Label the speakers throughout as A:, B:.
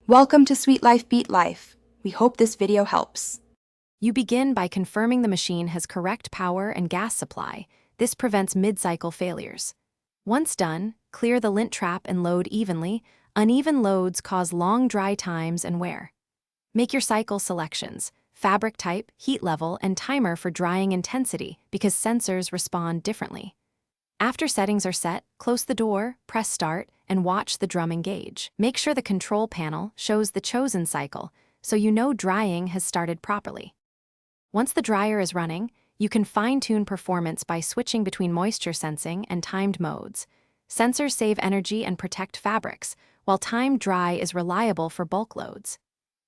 A: Welcome to Sweet Life Beat Life. We hope this video helps.
B: You begin by confirming the machine has correct power and gas supply. This prevents mid-cycle failures. Once done, clear the lint trap and load evenly. Uneven loads cause long dry times and wear. Make your cycle selections: fabric type, heat level, and timer for drying intensity because sensors respond differently. After settings are set, close the door, press start, and watch the drum engage. Make sure the control panel shows the chosen cycle so you know drying has started properly. Once the dryer is running, you can fine-tune performance by switching between moisture sensing and timed modes. Sensors save energy and protect fabrics, while timed dry is reliable for bulk loads.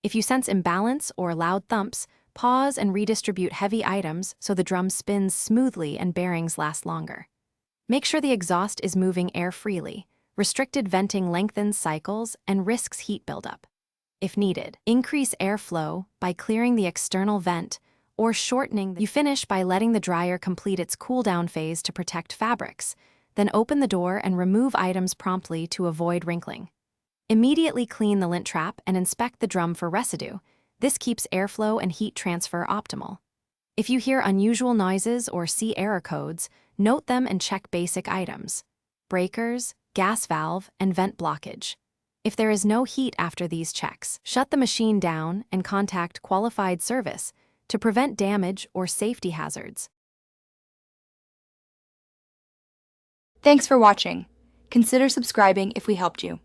B: If you sense imbalance or loud thumps, pause and redistribute heavy items so the drum spins smoothly and bearings last longer. Make sure the exhaust is moving air freely. Restricted venting lengthens cycles and risks heat buildup. If needed, increase airflow by clearing the external vent or shortening You finish by letting the dryer complete its cool-down phase to protect fabrics. Then open the door and remove items promptly to avoid wrinkling. Immediately clean the lint trap and inspect the drum for residue. This keeps airflow and heat transfer optimal. If you hear unusual noises or see error codes, note them and check basic items: breakers, gas valve, and vent blockage. If there is no heat after these checks, shut the machine down and contact qualified service to prevent damage or safety hazards.
A: Thanks for watching. Consider subscribing if we helped you.